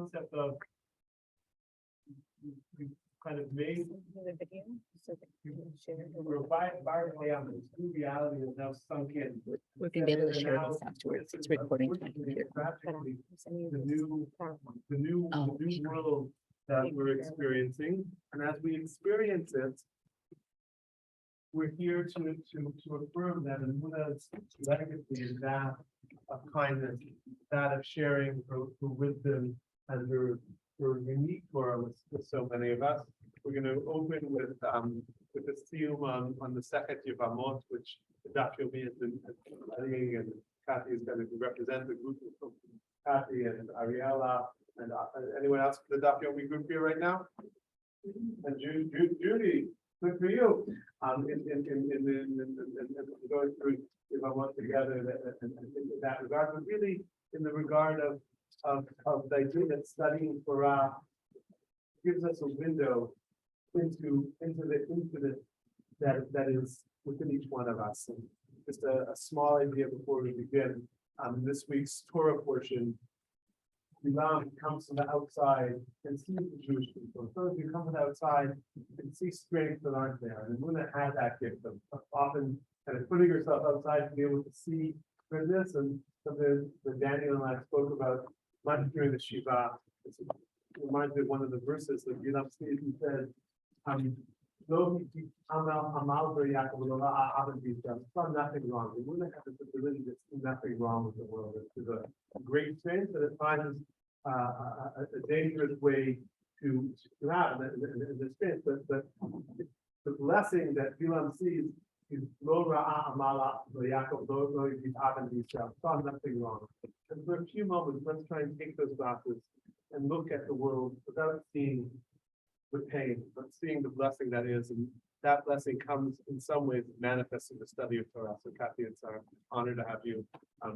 concept of we kind of made we're vibrantly on this new reality is now sunk in. We're gonna be able to And share now this afterwards. It's recording to my computer. practically the new world that we're experiencing, and as we experience it, we're here to affirm that Emmunah's legacy is that of kindness, that of sharing her wisdom and her unique Torah with so many of us. We're going to open with the siyum on the second Yevamot, which Dr. Yomi has been studying, and Kathy is going to represent the group of Kathy and Ariella and anyone else for the Dr. Yomi group here right now. And Judy, good for you. In going through Yevamot together in that regard, but really in the regard of the idea that studying Torah gives us a window into the that is within each one of us. And just a small idea before we begin. This week's Torah portion, Bilam comes from the outside and sees the Jewish people. So as you come from the outside, you can see strengths that aren't there. And Emmunah had that gift of often kind of putting herself outside to be able to see goodness, and something that Daniel and I spoke about much during the Shiva. It reminds me of one of the verses that Bilam sees. He said, "Lo amal saw nothing wrong." We wouldn't have this ability to see nothing wrong with the world. It's a great strength, but at times a dangerous way to have in this space. But the blessing that Bilam sees is lo ra'a amala Yaakov lo saw nothing wrong. And for a few moments, let's try and take those glasses and look at the world without seeing the pain, but seeing the blessing that is, and that blessing comes in some ways manifest in the study of Torah. So Kathy, it's our honor to have you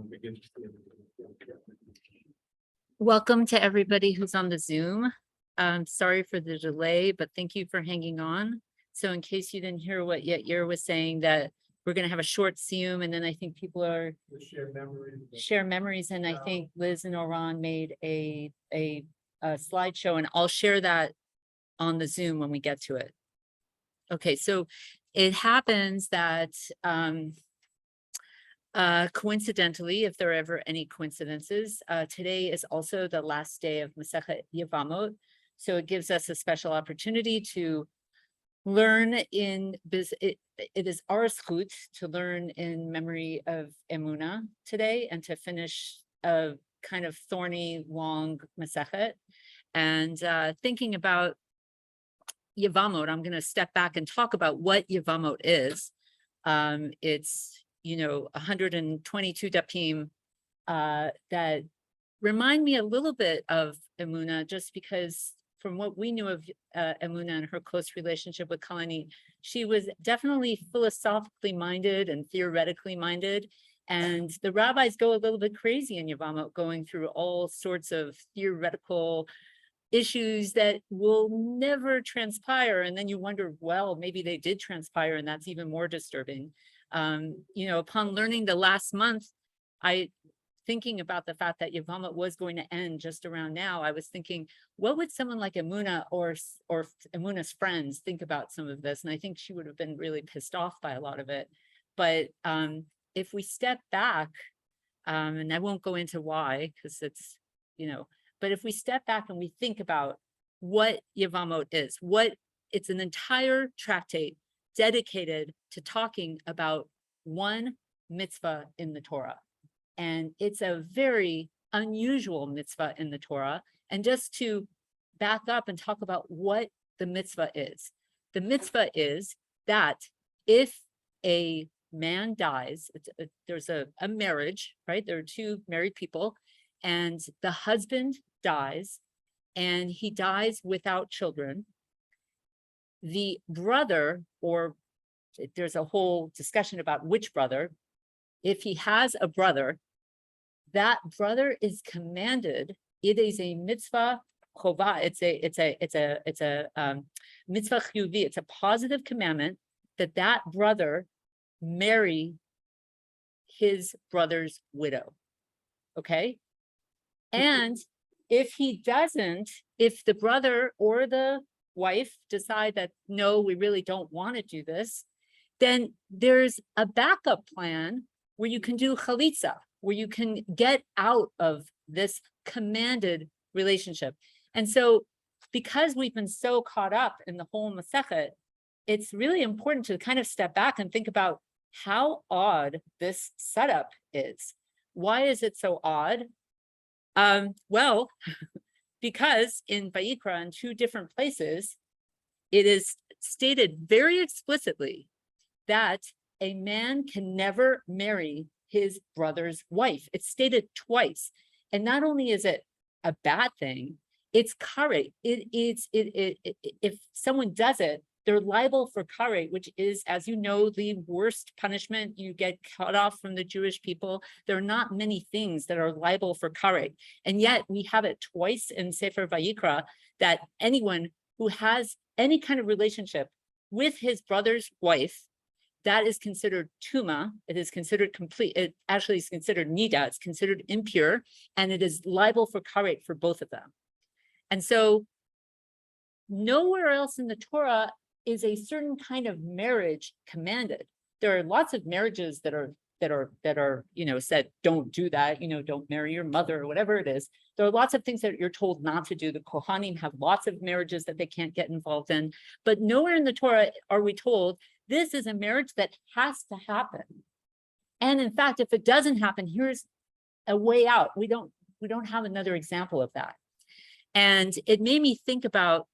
begin to see. Welcome to everybody who's on the Zoom. Sorry for the delay, but thank you for hanging on. So in case you didn't hear what Yair was saying, that we're going to have a short siyum, and then I think people are share memories. And I think Liz and Oran made a slideshow, and I'll share that on the Zoom when we get to it. Okay, so it happens that coincidentally, if there are ever any coincidences, today is also the last day of Masechet Yevamot. So it gives us a special opportunity to learn it is our zchut to learn in memory of Emmunah today, and to finish a kind of thorny, long Masechet. And thinking about Yevamot, I'm going to step back and talk about what Yevamot is. It's 122 dapim that remind me a little bit of Emmunah, just because from what we knew of Emmunah and her close relationship with Kalani, she was definitely philosophically minded and theoretically minded. And the rabbis go a little bit crazy in Yevamot, going through all sorts of theoretical issues that will never transpire. And then you wonder, well, maybe they did transpire, and that's even more disturbing. Upon learning the last month, thinking about the fact that Yevamot was going to end just around now, I was thinking, what would someone like Emmunah or Emmunah's friends think about some of this? And I think she would have been really pissed off by a lot of it. But if we step back, and I won't go into why, because it's, but if we step back and we think about what Yevamot is, it's an entire tractate dedicated to talking about one mitzvah in the Torah. And it's a very unusual mitzvah in the Torah. And just to back up and talk about what the mitzvah is. The mitzvah is that if a man dies, there's a marriage, right? There are two married people, and the husband dies, and he dies without children. The brother, or there's a whole discussion about which brother, if he has a brother, that brother is commanded. It is a mitzvah chova. It's a mitzvah chiyuvi. It's a positive commandment that brother marry his brother's widow. Okay, and If he doesn't, if the brother or the wife decide that, no, we really don't want to do this, then there's a backup plan where you can do chalitza, where you can get out of this commanded relationship. And so because we've been so caught up in the whole Masechet, it's really important to kind of step back and think about how odd this setup is. Why is it so odd? Well, because in Vayikra, in 2 different places, it is stated very explicitly that a man can never marry his brother's wife. It's stated twice. And not only is it a bad thing, it's karet. If someone does it, they're liable for karet, which is, as you know, the worst punishment. You get cut off from the Jewish people. There are not many things that are liable for karet. And yet we have it twice in Sefer Vayikra that anyone who has any kind of relationship with his brother's wife, that is considered tuma. It is considered complete. It actually is considered nida. It's considered impure, and it is liable for karet for both of them. And so nowhere else in the Torah is a certain kind of marriage commanded. There are lots of marriages that are said, don't do that, don't marry your mother or whatever it is. There are lots of things that you're told not to do. The Kohanim have lots of marriages that they can't get involved in, but nowhere in the Torah are we told this is a marriage that has to happen. And in fact, if it doesn't happen, here's a way out. We don't have another example of that. And it made me think about,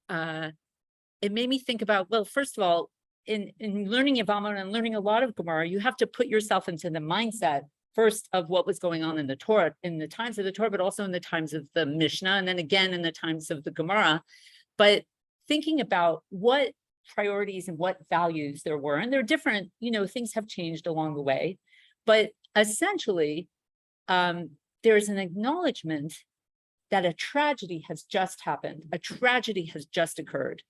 well, first of all, in learning Yevamot and learning a lot of Gemara, you have to put yourself into the mindset first of what was going on in the Torah, in the times of the Torah, but also in the times of the Mishnah, and then again in the times of the Gemara. But thinking about what priorities and what values there were, and they're different, things have changed along the way, but essentially, there's an acknowledgement that a tragedy has just happened. A tragedy has just occurred.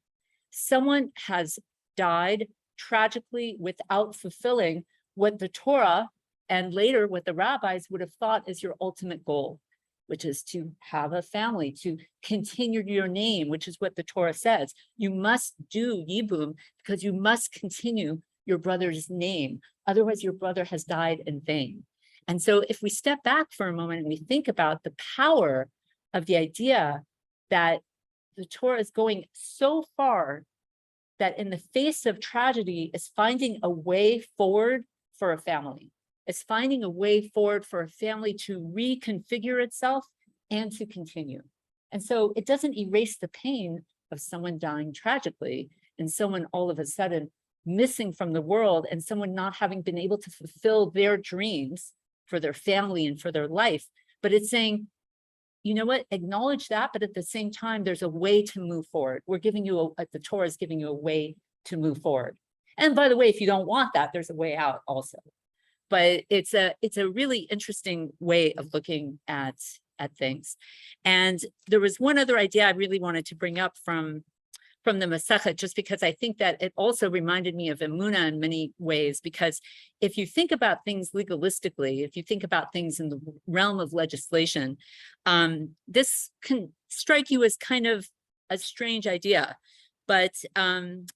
Someone has died tragically without fulfilling what the Torah and later what the rabbis would have thought is your ultimate goal, which is to have a family, to continue your name, which is what the Torah says. You must do yibum because you must continue your brother's name. Otherwise, your brother has died in vain. And so if we step back for a moment and we think about the power of the idea that the Torah is going so far that in the face of tragedy is finding a way forward for a family. It's finding a way forward for a family to reconfigure itself and to continue. And so it doesn't erase the pain of someone dying tragically and someone all of a sudden missing from the world and someone not having been able to fulfill their dreams for their family and for their life. But it's saying, you know what, acknowledge that, but at the same time, there's a way to move forward. We're giving you, the Torah is giving you a way to move forward. And by the way, if you don't want that, there's a way out also. But it's a really interesting way of looking at things. And there was one other idea I really wanted to bring up from the Masechet, just because I think that it also reminded me of Emmunah in many ways, because if you think about things legalistically, if you think about things in the realm of legislation, this can strike you as kind of a strange idea. But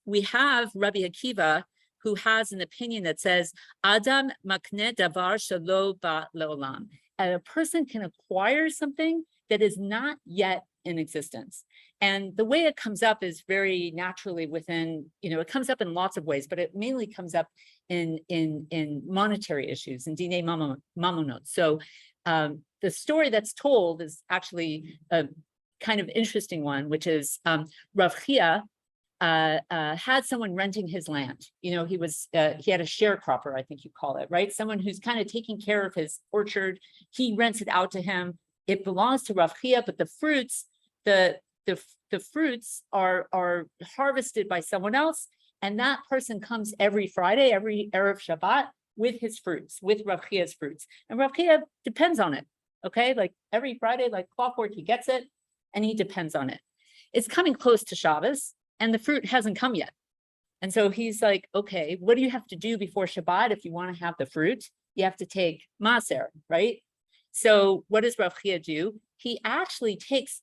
we have Rabbi Akiva, who has an opinion that says, Adam makne davar shelo ba leolam. And a person can acquire something that is not yet in existence. And the way it comes up is very naturally within, it comes up in lots of ways, but it mainly comes up in monetary issues, in dinei mamonot. So the story that's told is actually a kind of interesting one, which is Rav Chia had someone renting his land. He had a sharecropper, I think you call it, right? Someone who's kind of taking care of his orchard. He rents it out to him. It belongs to Rav Chia, but the fruits, the fruits are harvested by someone else, and that person comes every Friday, every Erev Shabbat with his fruits, with Rav Chia's fruits. And Rav Chia depends on it, okay? Like every Friday, like clockwork, he gets it, and he depends on it. It's coming close to Shabbos, and the fruit hasn't come yet. And so he's like, okay, what do you have to do before Shabbat if you want to have the fruit? You have to take Maser, right? So what does Rav Chia do? he actually takes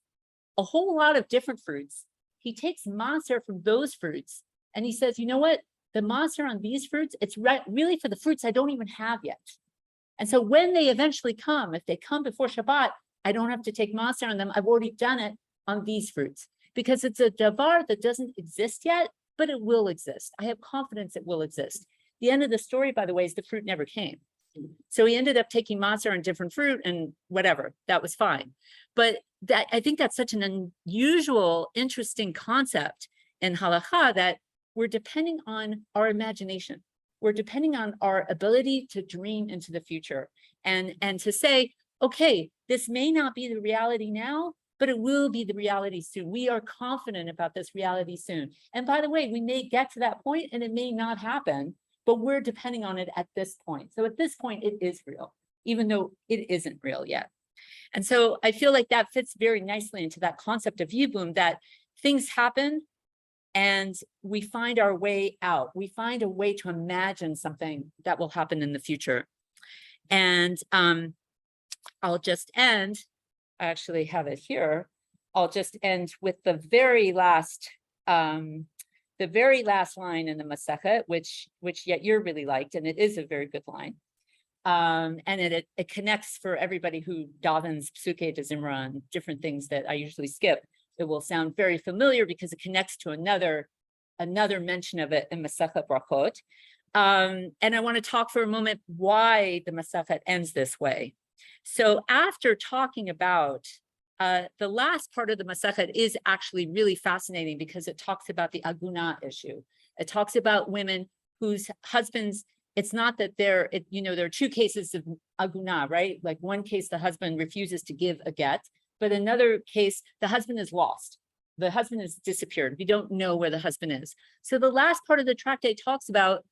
a whole lot of different fruits. He takes maser from those fruits, and he says, you know what? The maser on these fruits, it's really for the fruits I don't even have yet. And so when they eventually come, if they come before Shabbat, I don't have to take maser on them. I've already done it on these fruits because it's a davar that doesn't exist yet, but it will exist. I have confidence it will exist. The end of the story, by the way, is the fruit never came. So he ended up taking maser on different fruit and whatever, that was fine. But that, I think that's such an unusual, interesting concept in halakha that we're depending on our imagination. We're depending on our ability to dream into the future and to say, okay, this may not be the reality now, but it will be the reality soon. We are confident about this reality soon. And by the way, we may get to that point and it may not happen, but we're depending on it at this point. So at this point, it is real, even though it isn't real yet. And so I feel like that fits very nicely into that concept of Yibum, that things happen and we find our way out. We find a way to imagine something that will happen in the future. And I'll just end, I actually have it here. I'll just end with the very last line in the Masechet, which Yair really liked, and it is a very good line. And it connects for everybody who davens Psukei de Zimra and different things that I usually skip. It will sound very familiar because it connects to another mention of it in Masechet Brachot. And I want to talk for a moment why the Masechet ends this way. So after talking about the last part of the Masechet is actually really fascinating because it talks about the aguna issue. It talks about women whose husbands, it's not that there are two cases of aguna, right? Like one case, the husband refuses to give a get, but another case, the husband is lost. The husband has disappeared. We don't know where the husband is. So the last part of the tractate talks about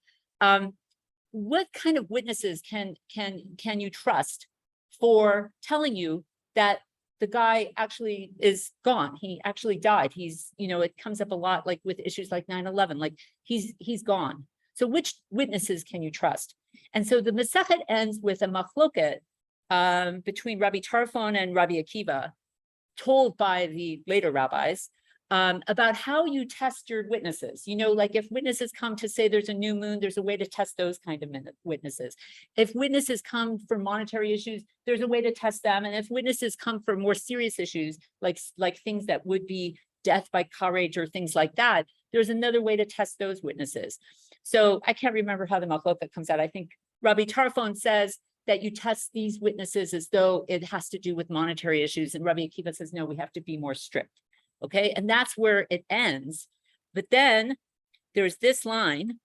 what kind of witnesses can you trust for telling you that the guy actually is gone. He actually died. He's, it comes up a lot, like with issues like 9/11, like he's gone. So which witnesses can you trust? And so the Masechet ends with a machloket between Rabbi Tarfon and Rabbi Akiva, told by the later rabbis, about how you test your witnesses. Like if witnesses come to say there's a new moon, there's a way to test those kind of witnesses. If witnesses come for monetary issues, there's a way to test them. And if witnesses come for more serious issues, like things that would be death by courage or things like that, there's another way to test those witnesses. So I can't remember how the machloket comes out. I think Rabbi Tarfon says that you test these witnesses as though it has to do with monetary issues. And Rabbi Akiva says, no, we have to be more strict. Okay, and that's where it ends. But then there's this line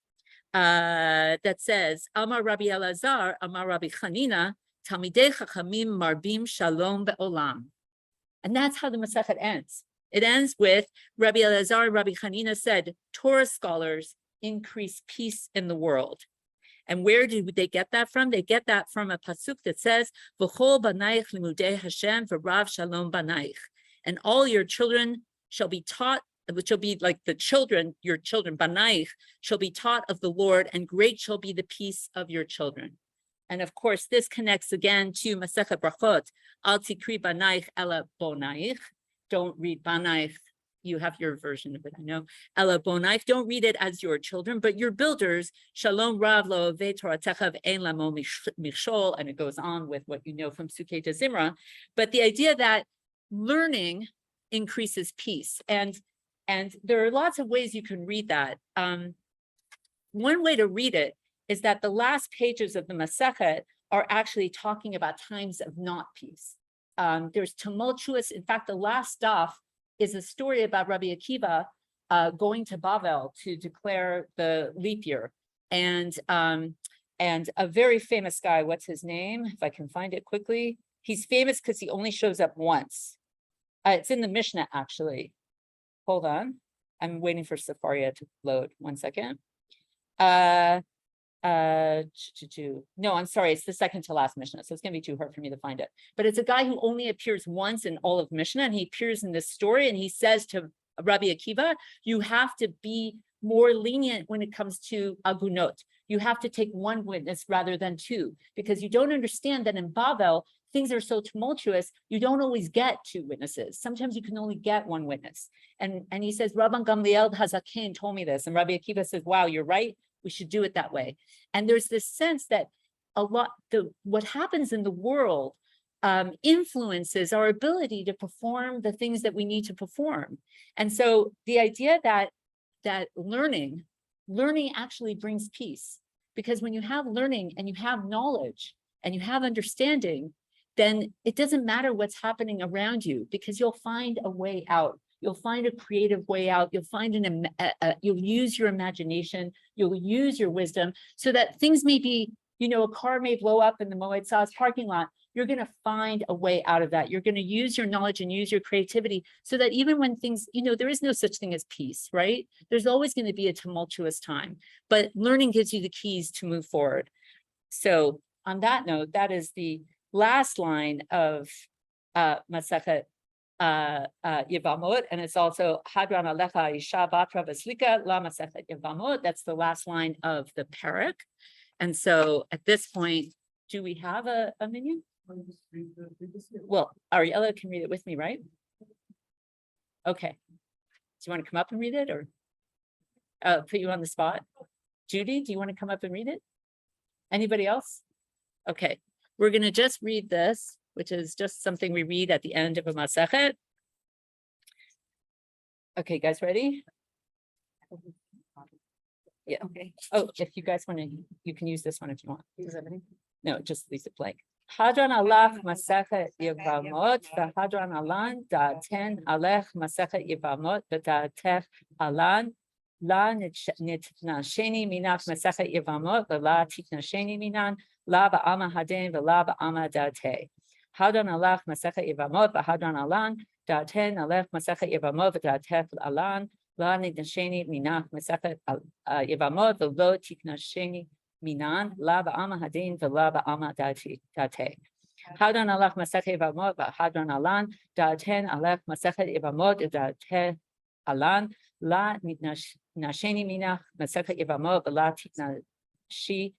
that says, Amar Rabbi Elazar, Amar Rabbi Chanina, Talmidei Chachamim Marbim Shalom Be'olam. And that's how the Masechet ends. It ends with Rabbi Elazar and Rabbi Chanina said, Torah scholars increase peace in the world. And where did they get that from? They get that from a pasuk that says, V'chol banaich limudei Hashem v'rav shalom banaich. And all your children shall be taught, which shall be like the children, your children, banaich, shall be taught of the Lord, and great shall be the peace of your children. And of course, this connects again to Masechet Brachot, Al tikri banaich ela bonaich. Don't read banaich. You have your version of it, I know. Ela bonaich, don't read it as your children, but your builders, shalom rav lo ove toratecha ve'en lamo michshol, and it goes on with what you know from Psukei de Zimra. But the idea that learning increases peace. And there are lots of ways you can read that. One way to read it is that the last pages of the Masechet are actually talking about times of not peace. There's tumultuous, in fact, the last stuff is a story about Rabbi Akiva going to Bavel to declare the leap year. And a very famous guy, what's his name? If I can find it quickly. He's famous because he only shows up once. It's in the Mishnah, actually. Hold on. I'm waiting for Safaria to load. 1 second. No, I'm sorry. It's the second to last Mishnah. So it's going to be too hard for me to find it. But it's a guy who only appears once in all of Mishnah. And he appears in this story. And he says to Rabbi Akiva, you have to be more lenient when it comes to agunot. You have to take one witness rather than two, because you don't understand that in Bavel, things are so tumultuous, you don't always get two witnesses. Sometimes you can only get one witness. And he says, Rabban Gamliel Hazakin told me this. And Rabbi Akiva says, wow, you're right. We should do it that way. And there's this sense that what happens in the world influences our ability to perform the things that we need to perform. And so the idea that learning actually brings peace, because when you have learning and you have knowledge and you have understanding, then it doesn't matter what's happening around you, because you'll find a way out. You'll find a creative way out. You'll find you'll use your imagination. You'll use your wisdom, so that things may be, a car may blow up in the Moed Saz parking lot. You're going to find a way out of that. You're going to use your knowledge and use your creativity, so that even when things, there is no such thing as peace, right? There's always going to be a tumultuous time, but learning gives you the keys to move forward. So on that note, that is the last line of Masechet Yevamot, and it's also Hadran Alecha Isha Batra Vaslika La Masechet Yevamot. That's the last line of the parak. And so at this point, do we have a minion? Well, Ariella can read it with me, right? Okay. Do you want to come up and read it, or put you on the spot? Judy, do you want to come up and read it? Anybody else? Okay. We're going to just read this, which is just something we read at the end of a Masechet. Okay, guys, ready? Yeah. Okay. Oh, if you guys want to, you can use this one if you want. Is everything? No, just leave it blank. Hadran alach Masechet Yevamot, v'Hadran alan da'aten alech Masechet Yevamot, v'da'atech alan la nitnasheni minach Masechet Yevamot, v'la titnasheni minan la ba'ama haden v'la ba'ama da'ate. Hadran alach Masechet Yevamot, v'Hadran alan da'aten alech Masechet Yevamot, v'da'atech alan la nitnasheni minach Masechet Yevamot, v'lo titnasheni minan la ba'ama hadin v'la ba'ama da'ate. Hadran alach Masechet Yevamot v'Hadran alan da'aten alech Masechet Yevamot da'ate alan la nitnasheni minach Masechet Yevamot v'la titnashi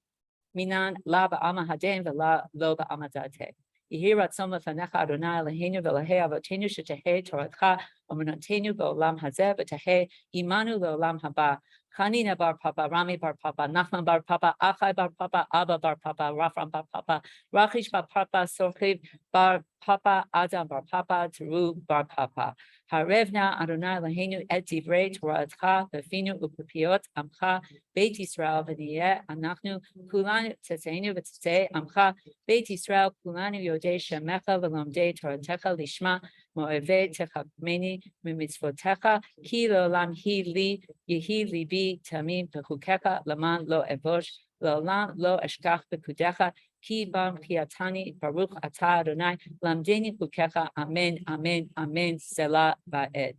minan la ba'ama hadin v'la lo ba'ama da'ate. Yehi ratzon lefanecha Adonai Eloheinu v'Elokei avotenu shetehei Toratcha u'emunotenu ba'olam hazeh v'tehei imanu le'olam haba. Chanina bar Papa, Rami bar Papa, Nachman bar Papa, Achai bar Papa, Abba bar Papa, Rafram bar Papa, Rachish bar Papa, Sorchiv bar Papa, Adam bar Papa, Teru bar Papa. Harevna Adonai Eloheinu et divrei Toratcha v'finu u'papiot amcha Beit Yisrael v'niyeh anachnu kulanu tzetzenu v'tzetzei amcha Beit Yisrael kulanu yodei shemecha v'lomdei Toratecha lishma mo'evei techakmeni mimitzvotecha ki le'olam hi li yehi libi tamim b'chukeka laman lo evosh le'olam lo eshkach b'kudecha ki bam kiatani baruch atah Adonai lamdeni chukecha amen amen amen selah va'ed.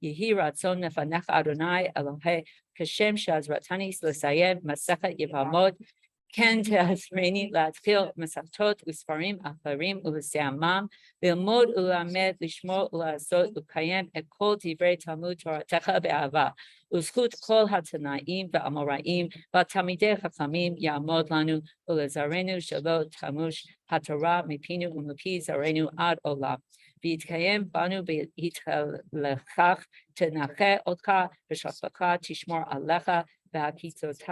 Yehi ratzon nefanecha Adonai Elohei kashem shazratani l'sayem Masechet Yevamot ken te'azreni להתחיל מסכתות וספרים אחרים ולסיימם, ללמוד וללמד, לשמור ולעשות ולקיים את כל דברי תלמוד תורתך באהבה, וזכות כל התנאים והאמוראים והתלמידי חכמים יעמוד לנו ולזרענו שלא תמוש התורה מפינו ומפי זרענו עד עולם. ויתקיים בנו בהתהלכך, תנחה אותך ושפך תשמור עליך והקיצותך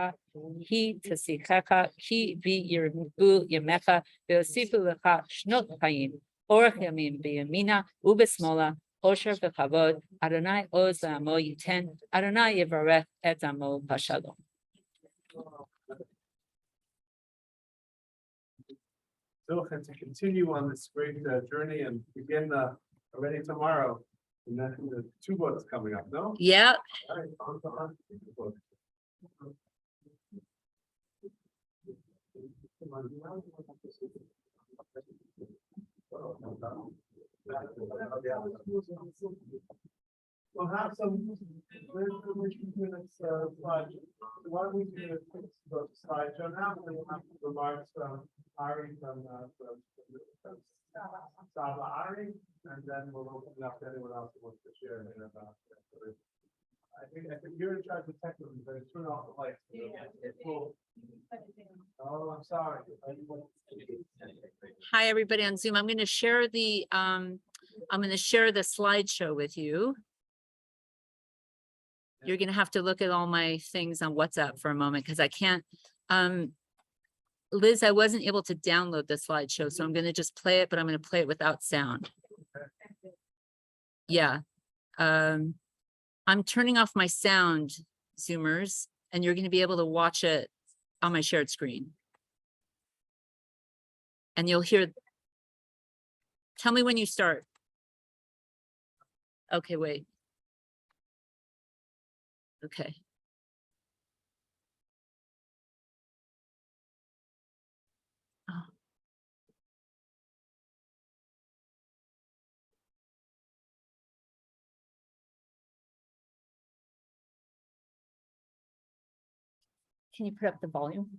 היא תשיחך כי בי ירבו ימיך ויוסיפו לך שנות חיים, אורך ימים בימינה ובשמאלה, עושר וכבוד, אדוני עוז לעמו ייתן, אדוני יברך את עמו בשלום. So, and to continue on this great journey and begin already tomorrow, and then the 2 books coming up, no? Yeah. All right, on the book. We'll have some slide. Why don't we do a quick slide show now? We'll have remarks from Ari from Saba Ari, and then we'll open it up to anyone else who wants to share anything about that. I think you're in charge of technical, but turn off the lights. Cool. Oh, I'm sorry. Hi, everybody on Zoom. I'm going to share the slideshow with you. You're going to have to look at all my things on WhatsApp for a moment because I can't. Liz, I wasn't able to download the slideshow, so I'm going to just play it, but I'm going to play it without sound. Yeah. I'm turning off my sound, Zoomers, and you're going to be able to watch it on my shared screen. And you'll hear. Tell me when you start. Okay, wait. Okay. Oh. Can you put up the volume?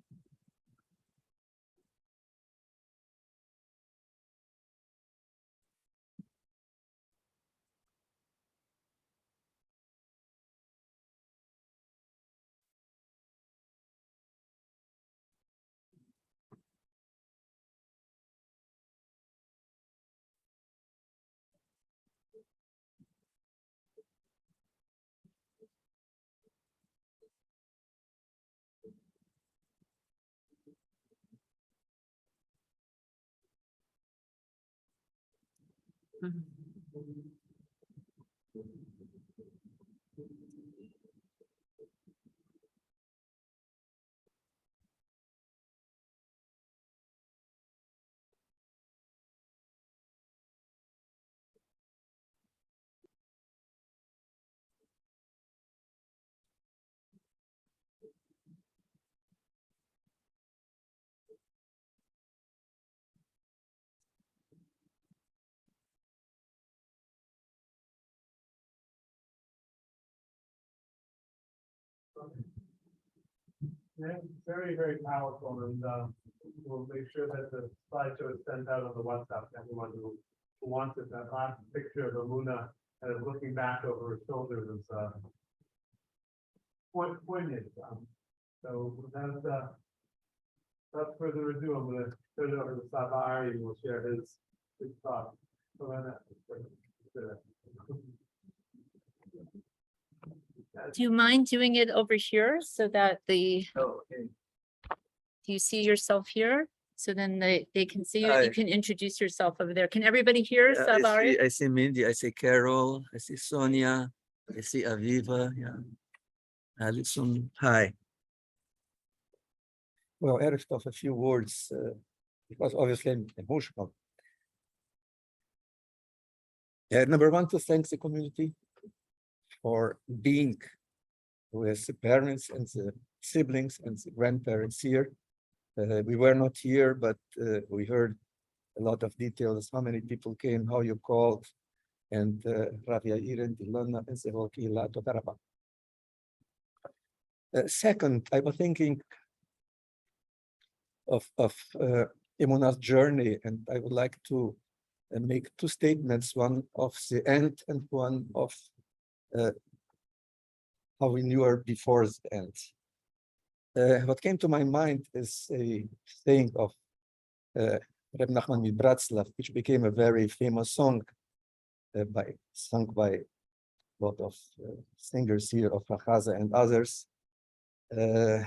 Yeah, very, very powerful, and we'll make sure that the slideshow is sent out on the WhatsApp to anyone who wants it. That last picture of Emmunah kind of looking back over her shoulder is poignant. So without further ado, I'm going to turn it over to Saba Ari, and we'll share his thoughts. Do you mind doing it over here so that the, Oh, okay. do you see yourself here? So then they can see you. Hi. You can introduce yourself over there. Can everybody hear Yeah, Sabari? I see Mindy, I see Carol, I see Sonia, I see Aviva, yeah. Alison, hi. Well, Eric, of a few words, because obviously I'm emotional. Number one, to thank the community for being with the parents and the siblings and the grandparents here. We were not here, but we heard a lot of details, how many people came, how you called, and Rav Yair and Ilona and the whole Kehillah, Toda Rabba. Second, I was thinking of Emmunah's journey, and I would like to make two statements, one of the end and one of how we knew her before the end. What came to my mind is a saying of Reb Nachman Mibratzlav, which became a very famous song sung by a lot of singers here of Rachaza and others. The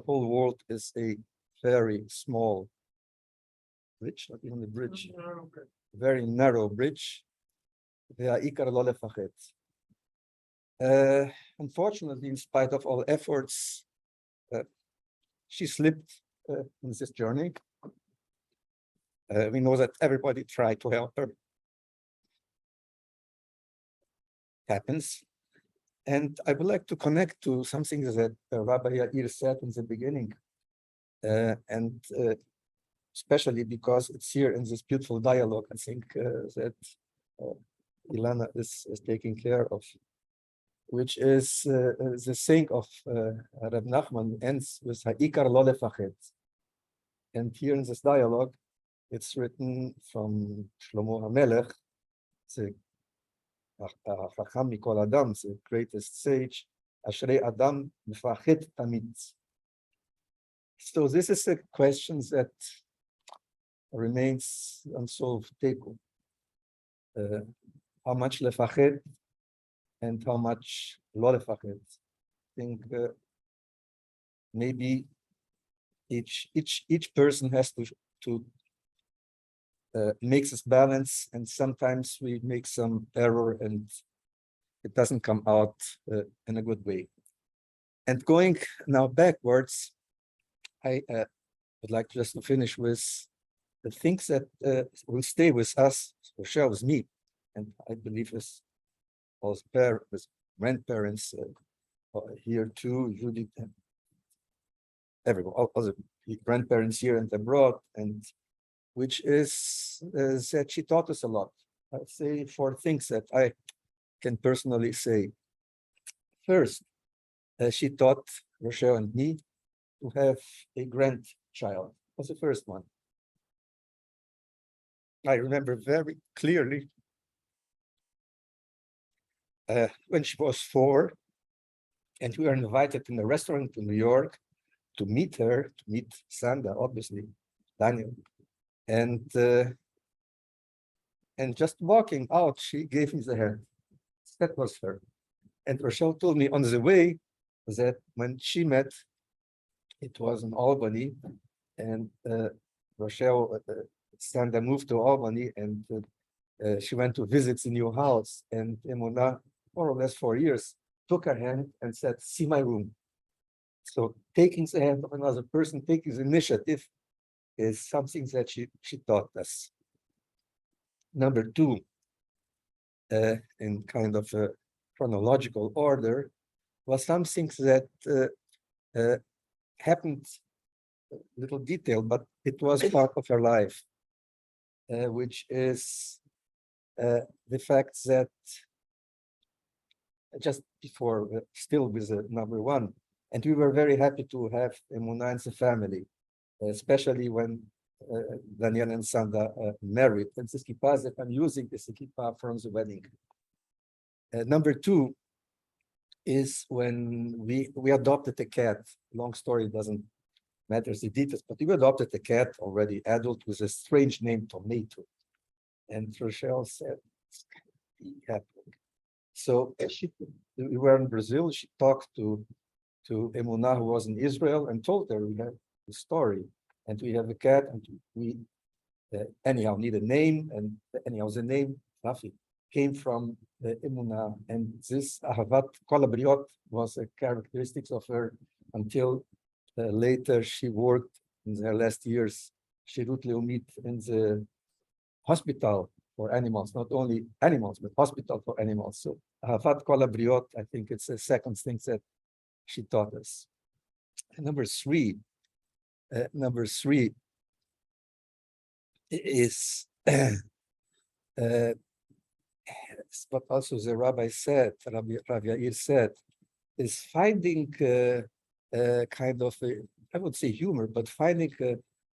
whole world is a very small bridge, not even a bridge, very narrow bridge. Unfortunately, in spite of all efforts, she slipped in this journey. We know that everybody tried to help her. Happens. And I would like to connect to something that Rabbi Yair said in the beginning, and especially because it's here in this beautiful dialogue, I think that Ilana is taking care of, which is the saying of Reb Nachman ends with Ha'ikar lo lefachet. And here in this dialogue, it's written from Shlomo HaMelech, the Chacham Mikol Adam, the greatest sage, Ashrei Adam Mefachet Tamid. So this is a question that remains unsolved. How much lefachet and how much lo lefachet. I think maybe each person has to make this balance, and sometimes we make some error and it doesn't come out in a good way. And going now backwards, I would like just to finish with the things that will stay with us, or share with me, and I believe with with grandparents here too, Judith, and everyone, all the grandparents here and abroad, and which is that she taught us a lot. I'd say 4 things that I can personally say. First, she taught Rochelle and me to have a grandchild. Was the first one. I remember very clearly when she was 4, and we were invited in a restaurant in New York to meet her, to meet Sandra, obviously, Daniel. And just walking out, she gave me the hand. That was her. And Rochelle told me on the way that when she met, it was in Albany, and Rochelle, Sandra moved to Albany, and she went to visit the new house, and Emmunah, more or less 4 years, took her hand and said, "See my room." So taking the hand of another person, taking the initiative, is something that she taught us. Number 2, in kind of a chronological order, was something that happened, little detail, but it was part of her life, which is the fact that just before, still with number 1, and we were very happy to have Emmunah in the family, especially when Daniel and Sandra married. And this kippah that I'm using is a kippah from the wedding. Number 2 is when we adopted a cat. Long story, doesn't matter the details, but we adopted a cat already adult with a strange name, Tomato. And Rochelle said, "It's happening." So we were in Brazil. She talked to Emmunah, who was in Israel, and told her we have the story, and we have a cat, and we anyhow need a name, and anyhow the name Rafi came from Emmunah, and this Ahavat Kol Habriot was a characteristic of her until later she worked in her last years, Shirut Leumit, in the hospital for animals, not only animals, but hospital for animals. So Ahavat Kol Habriot, I think it's the second thing that she taught us. And number 3 is what also the rabbi said, Rabbi Yair said, is finding kind of I would say humor, but finding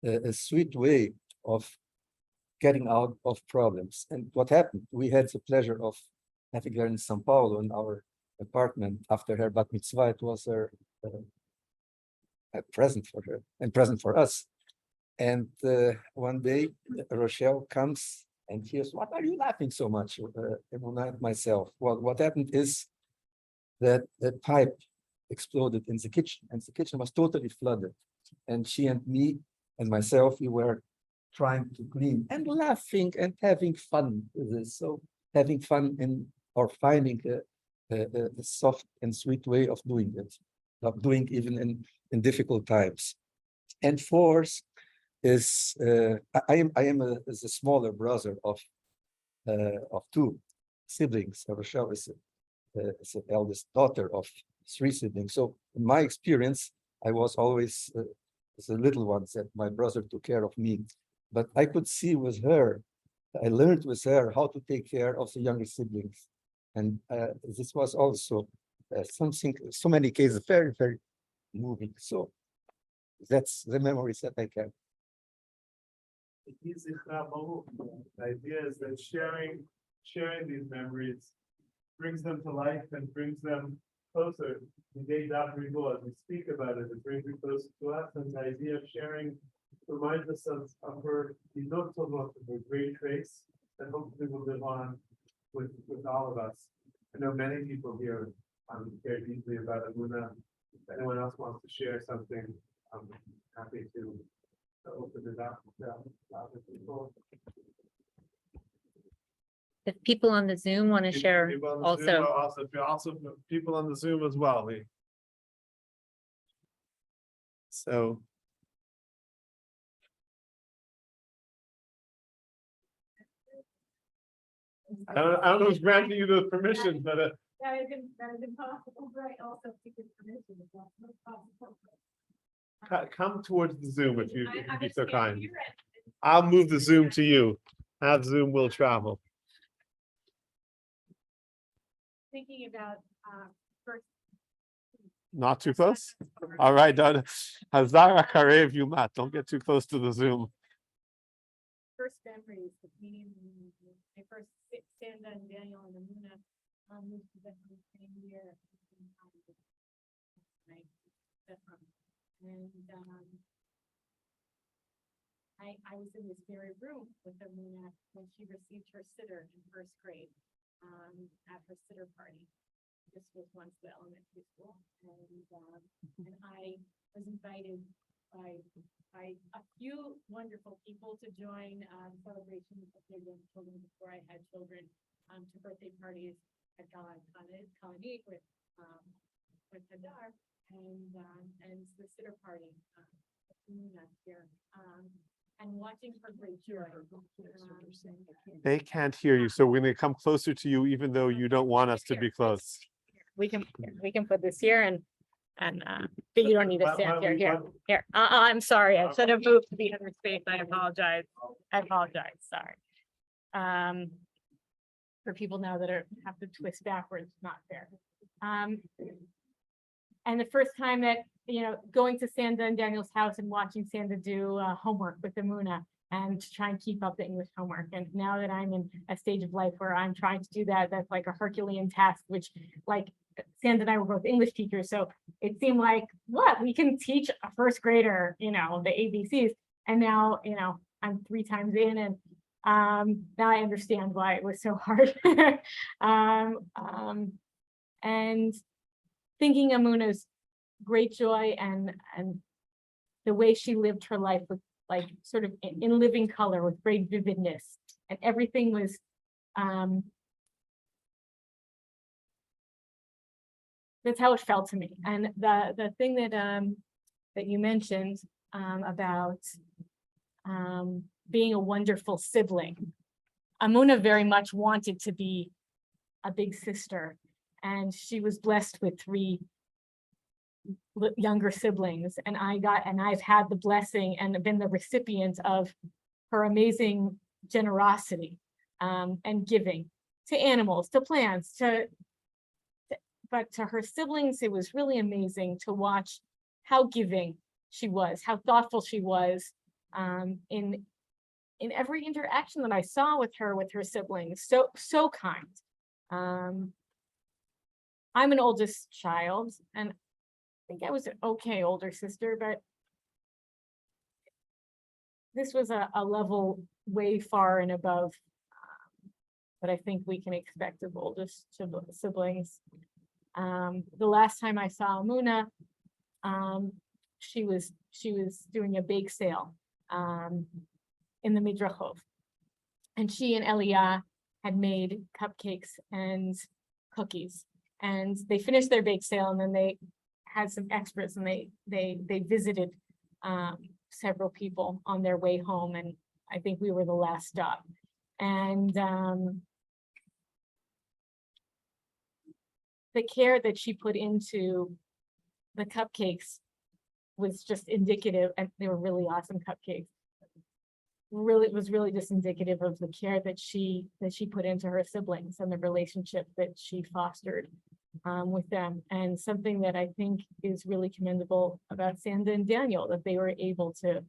a sweet way of getting out of problems. And what happened? We had the pleasure of having her in São Paulo in our apartment after her bat mitzvah. It was a present for her and present for us. And one day, Rochelle comes and hears, "What are you laughing so much?" Emmunah and myself. Well, what happened is that the pipe exploded in the kitchen, and the kitchen was totally flooded. And she and me and myself, we were trying to clean and laughing and having fun with this. So having fun or finding a soft and sweet way of doing it, of doing even in difficult times. And 4th is I am the smaller brother of 2 siblings. Rochelle is the eldest daughter of 3 siblings. So in my experience, I was always the little ones that my brother took care of me. But I could see with her, I learned with her how to take care of the younger siblings. And this was also something, so many cases, very, very moving. So that's the memories that I have. The idea is that sharing these memories brings them to life and brings them closer. The days after we go, as we speak about it, it brings it closer to us, and the idea of sharing reminds us of her her great trace that hopefully will live on with all of us. I know many people here care deeply about Emmunah. If anyone else wants to share something, I'm happy to open it up to other people. If people on the Zoom want to share People on the Zoom also, are also people on the Zoom as well. So. I don't know who's granting you the permission, but That is impossible, right, also to get permission, if that's not possible. come towards the Zoom if you'd I'm be just so scared to kind. hear it. I'll move the Zoom to you. Have Zoom will travel. Thinking about, first. Not too close? All right, done. Hazara Karev Yumat. Don't get too close to the Zoom. First memories of meeting, my first Sanda and Daniel and Emmunah, moved to the same year. And, I was in this very room with Emmunah when she received her sitter in first grade, at her sitter party. This was once the elementary school, and I was invited by a few wonderful people to join celebrations of their young children before I had children, to birthday parties at Kalanit with Hadar and the sitter party here, and watching her great joy. They can't hear you, so we're going to come closer to you, even though you don't want us to be close. We can put this here and but you don't need to stand here. Here. I'm sorry. I should have moved to the other space. I apologize. Sorry. For people now that have to twist backwards, not fair. And the first time that, going to Sanda and Daniel's house and watching Sanda do homework with Emmunah and to try and keep up the English homework. And now that I'm in a stage of life where I'm trying to do that, that's like a Herculean task, which like Sanda and I were both English teachers. So it seemed like, what, we can teach a first grader, the ABCs. And now, I'm 3 times in, and now I understand why it was so hard. And thinking Emmunah's great joy and the way she lived her life with like sort of in living color with great vividness, and everything was that's how it felt to me. And the thing that you mentioned about being a wonderful sibling, Emmunah very much wanted to be a big sister, and she was blessed with 3 younger siblings, and I've had the blessing and been the recipient of her amazing generosity and giving to animals, to plants, but to her siblings, it was really amazing to watch how giving she was, how thoughtful she was in every interaction that I saw with her siblings. So kind. I'm an oldest child, and I think I was an okay older sister, but this was a level way far and above what I think we can expect of oldest siblings. The last time I saw Emmunah, she was doing a bake sale in the Midrachov, and she and Eliah had made cupcakes and cookies, and they finished their bake sale, and then they had some extras, and they visited several people on their way home, and I think we were the last stop. And the care that she put into the cupcakes was just indicative, and they were really awesome cupcakes. It was really just indicative of the care that she put into her siblings and the relationship that she fostered with them, and something that I think is really commendable about Sanda and Daniel, that they were able to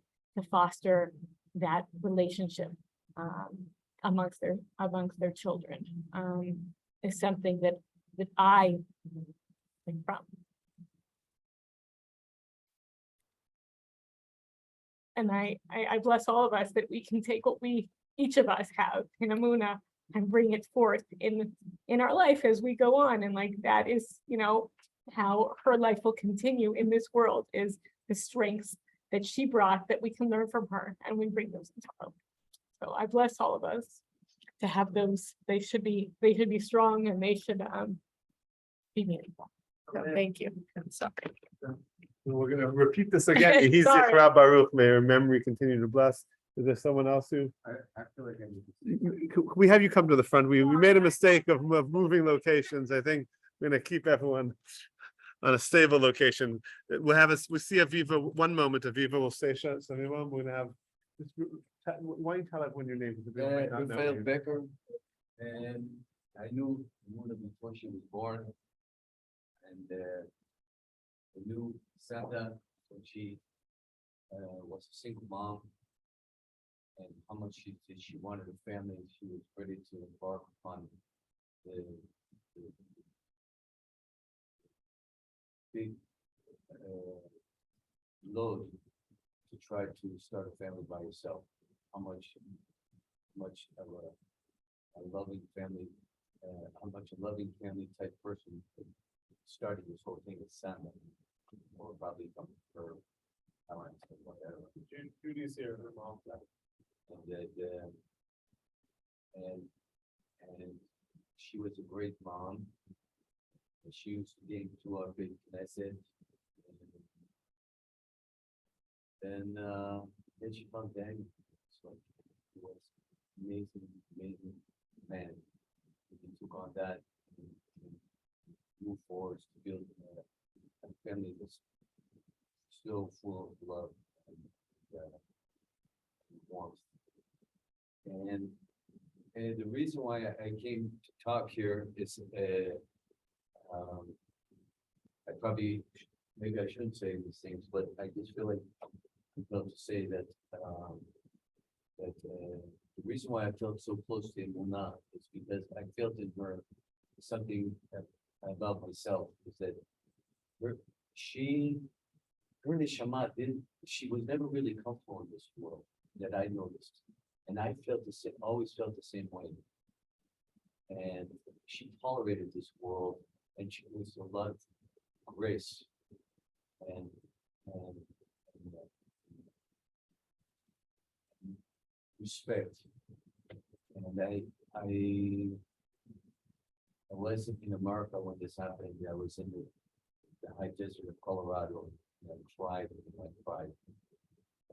foster that relationship amongst their children, is something that I think from. And I bless all of us that we can take what each of us have in Emmunah and bring it forth in our life as we go on. And like, that is, how her life will continue in this world, is the strengths that she brought that we can learn from her, and we bring those into our life. So I bless all of us to have those. They should be strong, and they should be meaningful. So thank you. Sorry. We're gonna repeat this again. He's Sorry. Zichron Baruch, may her memory continue to bless. Is there someone else who? I feel like I need to. Could we have you come to the front? We made a mistake of moving locations. I think we're gonna keep everyone on a stable location. We'll see Aviva, one moment, Aviva will stay shut. So everyone, we're gonna have, why don't you tell everyone your name? Because they might not know Rafael you. Becker, and I knew Emmunah before she was born. And I knew Santa when she was a single mom, and how much she wanted a family. She was ready to embark upon the big load to try to start a family by yourself. How much of a loving family, how much a loving family type person started this whole thing with Santa, or probably from her parents or whatever. Judy's here, her mom. And she was a great mom. And she used to get to our big Knesset. And then she found Daniel. So he was amazing man. He took on that and moved forward to build a family that's still full of love and warmth. And the reason why I came to talk here is maybe I shouldn't say these things, but I just feel like I'm compelled to say that the reason why I felt so close to Emmunah is because I felt in her something about myself, is that her neshama she was never really comfortable in this world, that I noticed. And I felt the same, always felt the same way. And she tolerated this world, and she was a lot of grace and respect. And I wasn't in America when this happened. I was in the high desert of Colorado, and I cried and I cried.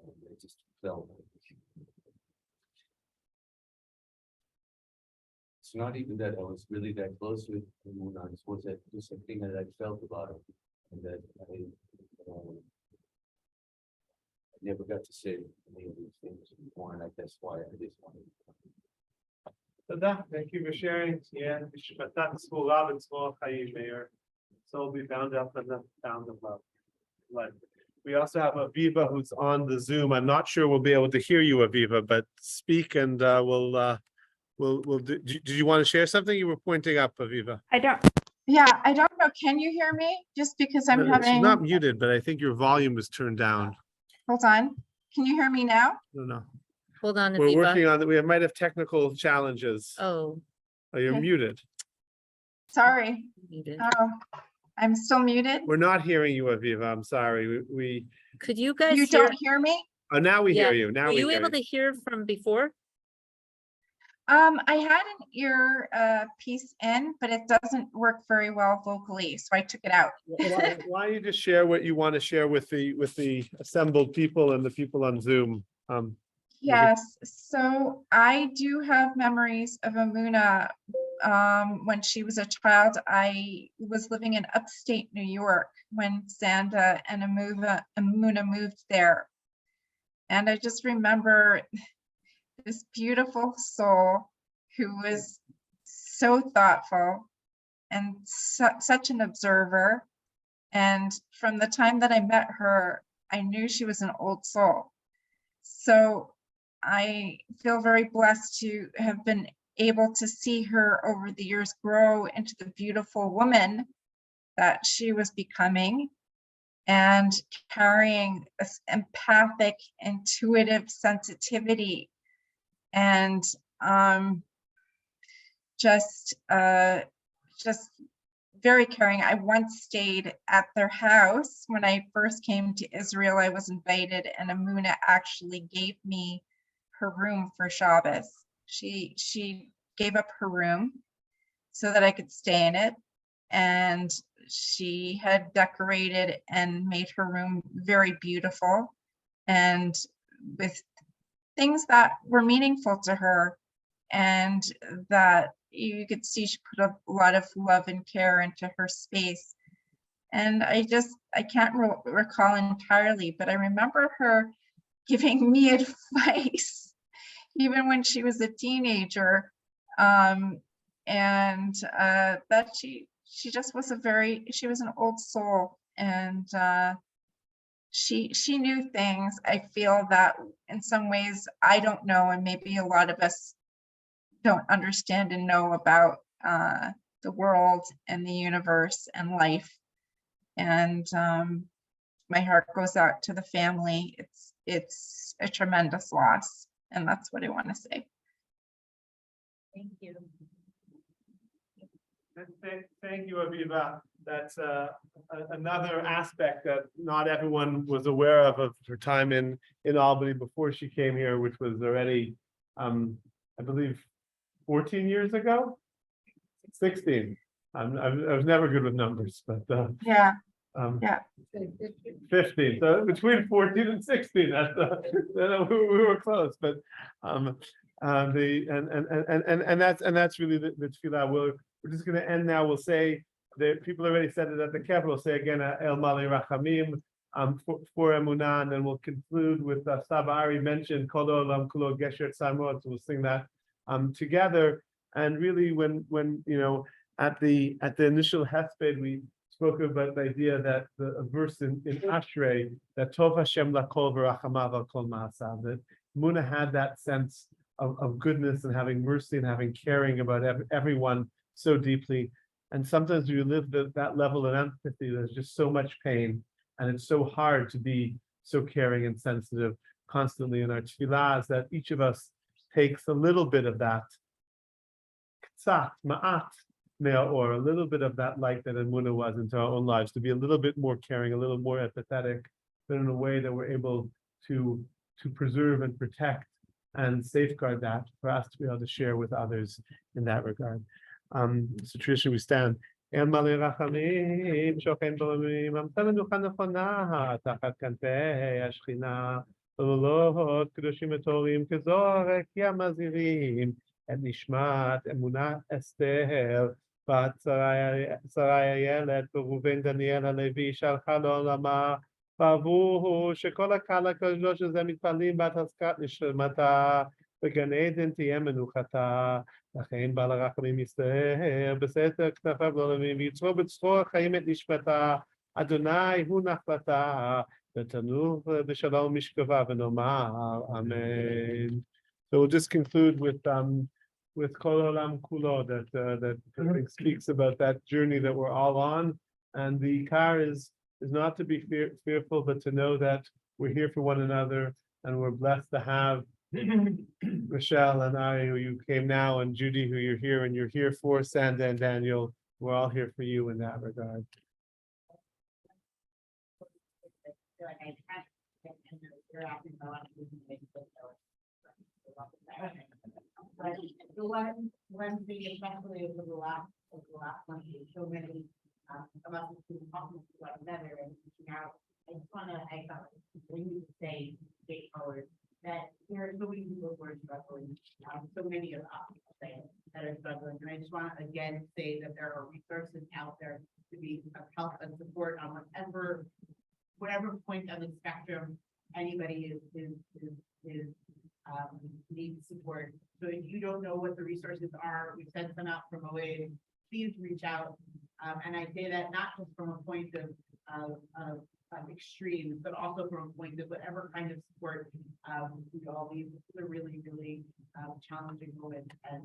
And I just felt. It's not even that I was really that close with Emmunah. It was just a thing that I felt about it, and that I never got to say any of these things before, and that's why I just wanted to. Thank you for sharing. Yeah, may your soul be bound up in the bound of love. We also have Aviva who's on the Zoom. I'm not sure we'll be able to hear you, Aviva, but speak and we'll do. Did you want to share something? You were pointing up, Aviva. I don't know. Can you hear me? Just because I'm She's having, not muted, but I think your volume is turned down. hold on. Can you hear me now? I don't know. Hold on, We're working Aviva. on that. We might have technical challenges. Oh, Oh, you're Okay. muted. Sorry. muted. Oh, I'm still muted. We're not hearing you, Aviva. I'm sorry. We Could you guys You hear? don't hear me? oh, now we hear Yeah. you. Now Were we you hear able you. to hear from before? I had an ear piece in, but it doesn't work very well vocally, so I took it out. Why don't you just share what you want to share with the assembled people and the people on Zoom? Yes, so I do have memories of Emmunah. When she was a child, I was living in upstate New York when Santa and Emmunah moved there. And I just remember this beautiful soul who was so thoughtful and such an observer. And from the time that I met her, I knew she was an old soul. So I feel very blessed to have been able to see her over the years grow into the beautiful woman that she was becoming, and carrying this empathic, intuitive sensitivity, and just very caring. I once stayed at their house when I first came to Israel. I was invited, and Emmunah actually gave me her room for Shabbos. She gave up her room so that I could stay in it, and she had decorated and made her room very beautiful, and with things that were meaningful to her, and that you could see she put a lot of love and care into her space. And I can't recall entirely, but I remember her giving me advice even when she was a teenager, and that she just was she was an old soul, and she knew things, I feel, that in some ways I don't know, and maybe a lot of us don't understand and know about the world and the universe and life. And my heart goes out to the family. It's a tremendous loss, and that's what I want to say. Thank you. Thank you, Aviva. That's another aspect that not everyone was aware of her time in Albany before she came here, which was already, I believe, 14 years ago, 16. I was never good with numbers, but Yeah. 15. So between 14 and 16, that's we were close. But that's really the tefillah. We're just going to end now. We'll say that people already said it at the Capitol. We'll say again, El Mali Rachamim for Emmunah, and then we'll conclude with Saba Ari mentioned Kol Olam Kulo Gesher Tzamot. So we'll sing that together. And really, when at the initial hesped, we spoke about the idea that a verse in Ashrei, that Tov Hashem lakol v'rachamav al kol ma'asav, that Emmunah had that sense of goodness and having mercy and having caring about everyone so deeply. And sometimes you live that level of empathy, there's just so much pain, and it's so hard to be so caring and sensitive constantly in our tefillahs, that each of us takes a little bit of that ktsat, ma'at, or a little bit of that light that Emmunah was into our own lives, to be a little bit more caring, a little more empathetic, but in a way that we're able to preserve and protect and safeguard that for us to be able to share with others in that regard. So tradition we stand. El Mali Rachamim, Shochen Bolamim, Amta Menucha Nechona, Tachat Kanpei Hashchina, Ololot Kedoshim Etorim, Kezorek Yamazirim, Et Nishmat Emmunah Esther, Bat Sarai Ayelet, Reuven Daniel Halevi, Shalcha L'Olama, בעבור שכל הקהל הקדוש הזה מתפללים בהתעסקת נשמתה, בגן עדן תהיה מנוחתה, לכן בעל הרחמים יסתער בסתר כנפיו לעולמים, ויצרור בצרור החיים את נשמתה, אדוני הוא נחלתה, ותנוח בשלום משכבה, ונאמר אמן. So we'll just conclude with Kol Olam Kulo, that speaks about that journey that we're all on, and the car is not to be fearful, but to know that we're here for one another, and we're blessed to have Michelle and I, who you came now, and Judy, who you're here, and you're here for Sanda and Daniel. We're all here for you in that regard. One thing, especially over the last month, so many about the student talking to one another and reaching out. I just want to, when you say straightforward, that there are so many people who are struggling, so many of us that are struggling. And I just want to again say that there are resources out there to be of help and support on whatever point on the spectrum anybody needs support. So if you don't know what the resources are, we sent them out from OA. Please reach out. And I say that not just from a point of extremes, but also from a point of whatever kind of support we all need. This is a really, really challenging moment, and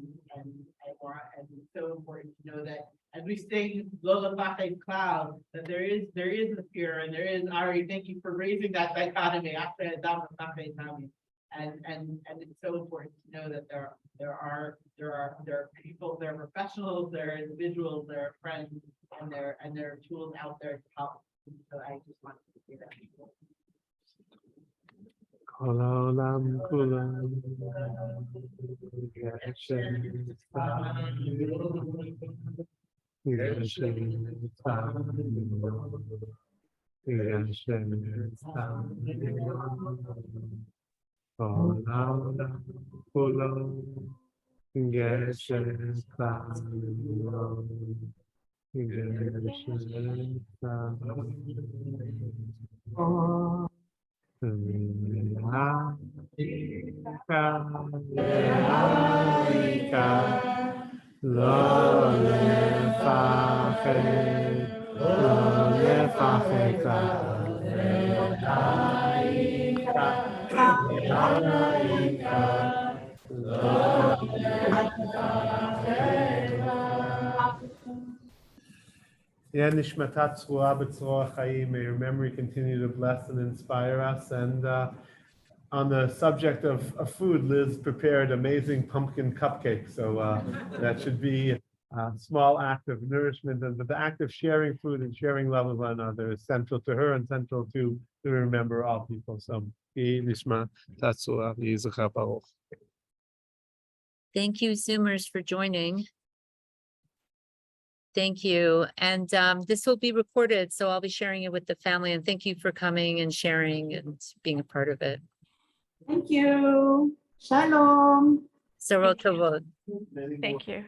so important to know that as we sing Lola Fache Cloud, that there is the fear, and there is Ari. Thank you for raising that dichotomy after Adam Fache Tami. And it's so important to know that there are people, there are professionals, there are individuals, there are friends, and there are tools out there to help. So I just wanted to say that. Yeah, Nishmatat Tzruah B'Tzroach Chaim. May your memory continue to bless and inspire us. And on the subject of food, Liz prepared amazing pumpkin cupcakes. So that should be a small act of nourishment. And the act of sharing food and sharing love with one another is central to her and central to remember all people. So, Nishmatat Tzruah Yizachar Baruch. Thank you, Zoomers, for joining. Thank you. And this will be recorded, so I'll be sharing it with the family. And thank you for coming and sharing and being a part of it. Thank you. Shalom. Sarot Tovot. Thank you.